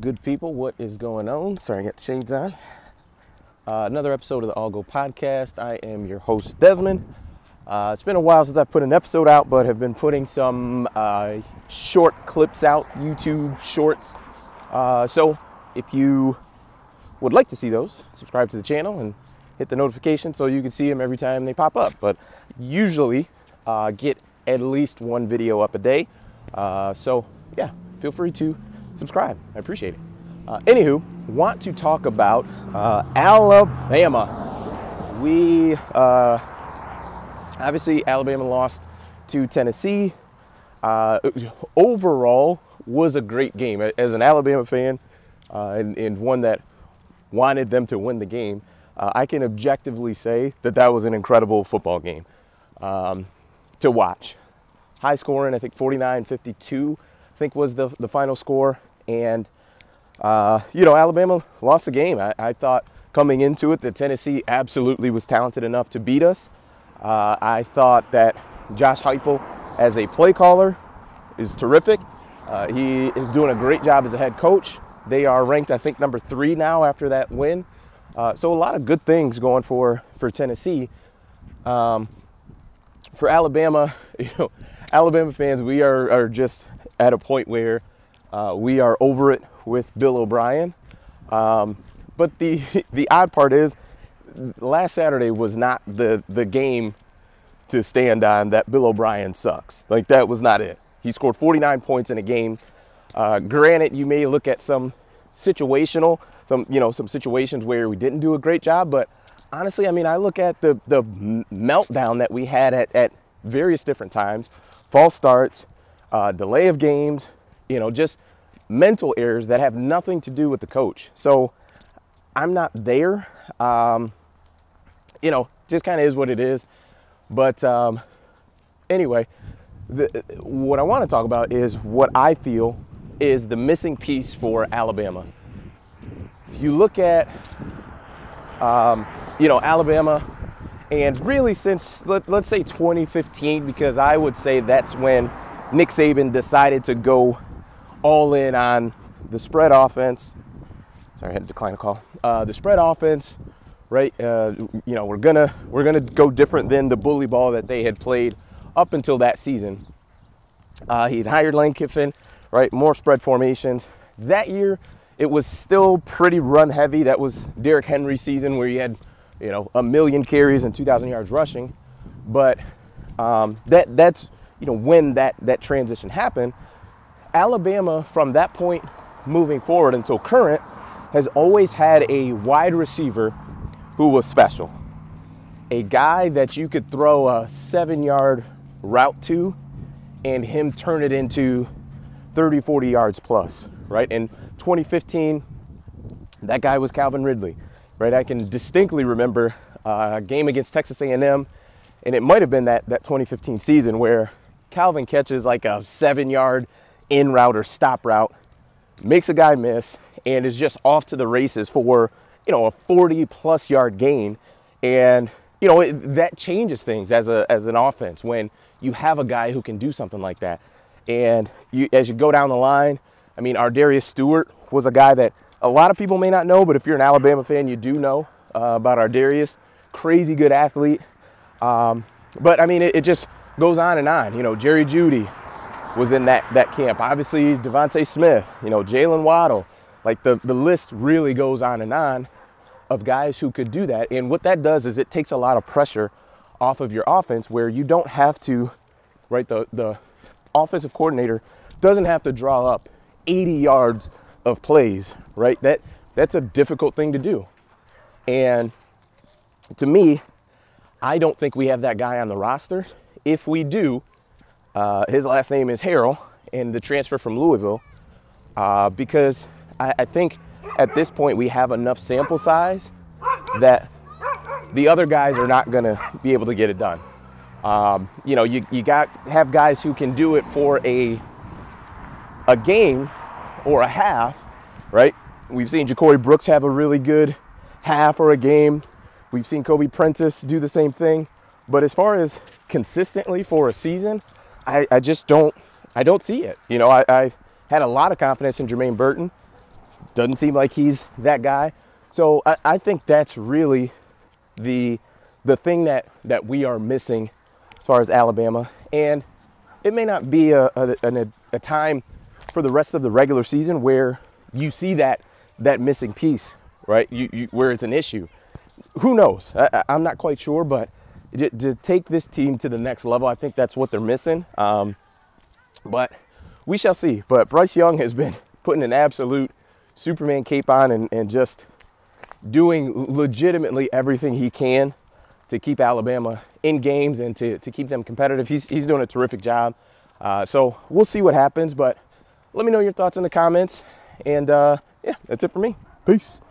Good people, what is going on? Sorry, I got the shades on. Another episode of the All Go podcast. I am your host, Desmond. It's been a while since I've put an episode out, but have been putting some short clips out, YouTube shorts. So if you would like to see those, subscribe to the channel and hit the notification so you can see them every time they pop up. But usually get at least one video up a day. So yeah, feel free to subscribe. I appreciate it. Anywho, want to talk about Alabama. We obviously Alabama lost to Tennessee. Overall, was a great game. As an Alabama fan and one that wanted them to win the game, I can objectively say that that was an incredible football game to watch. High scoring, I think 49-52. I think was the final score, and Alabama lost the game. I thought coming into it that Tennessee absolutely was talented enough to beat us. I thought that Josh Heupel as a play caller is terrific. He is doing a great job as a head coach. They are ranked, I think, number 3 now after that win. So a lot of good things going for Tennessee. For Alabama, Alabama fans, we are just at a point where we are over it with Bill O'Brien. But the odd part is last Saturday was not the game to stand on that Bill O'Brien sucks. Like, that was not it. He scored 49 points in a game. Granted, you may look at some situations where we didn't do a great job, but honestly, I mean, I look at the meltdown that we had at various different times, false starts, delay of games, just mental errors that have nothing to do with the coach. So I'm not there. Just kind of is what it is. But anyway, what I want to talk about is what I feel is the missing piece for Alabama. You look at, Alabama, and really since, let's say 2015, because I would say that's when Nick Saban decided to go all in on the spread offense. Sorry, I had to decline a call. The spread offense, right? We're gonna go different than the bully ball that they had played up until that season. He'd hired Lane Kiffin, right? More spread formations. That year, it was still pretty run heavy. That was Derrick Henry's season where he had, 1 million carries and 2,000 yards rushing. But that's when that transition happened. Alabama, from that point moving forward until current, has always had a wide receiver who was special. A guy that you could throw a 7-yard route to and him turn it into 30, 40 yards plus, right? In 2015, that guy was Calvin Ridley, right? I can distinctly remember a game against Texas A&M, and it might have been that 2015 season where Calvin catches like a 7-yard in route or stop route, makes a guy miss, and is just off to the races for, a 40-plus yard gain. And, that changes things as an offense when you have a guy who can do something like that. And as you go down the line, I mean, Ardarius Stewart was a guy that a lot of people may not know, but if you're an Alabama fan, you do know about Ardarius. Crazy good athlete. But, I mean, it just goes on and on. Jerry Jeudy was in that camp. Obviously, Devontae Smith, Jalen Waddle. Like, the list really goes on and on of guys who could do that. And what that does is it takes a lot of pressure off of your offense where you don't have to, right, the offensive coordinator doesn't have to draw up 80 yards of plays, right? That's a difficult thing to do. And to me, I don't think we have that guy on the roster. If we do, his last name is Harrell, and the transfer from Louisville, because I think at this point we have enough sample size that the other guys are not going to be able to get it done. You have guys who can do it for a game or a half, right? We've seen Ja'Cory Brooks have a really good half or a game. We've seen Kobe Prentice do the same thing. But as far as consistently for a season, I just don't see it. I had a lot of confidence in Jermaine Burton. Doesn't seem like he's that guy. So I think that's really the thing that we are missing as far as Alabama. And it may not be a time for the rest of the regular season where you see that missing piece, right? Where it's an issue. Who knows? I'm not quite sure, but to take this team to the next level, I think that's what they're missing. But we shall see. But Bryce Young has been putting an absolute Superman cape on and just doing legitimately everything he can to keep Alabama in games and to keep them competitive. He's doing a terrific job. So we'll see what happens, but let me know your thoughts in the comments. And yeah, that's it for me. Peace.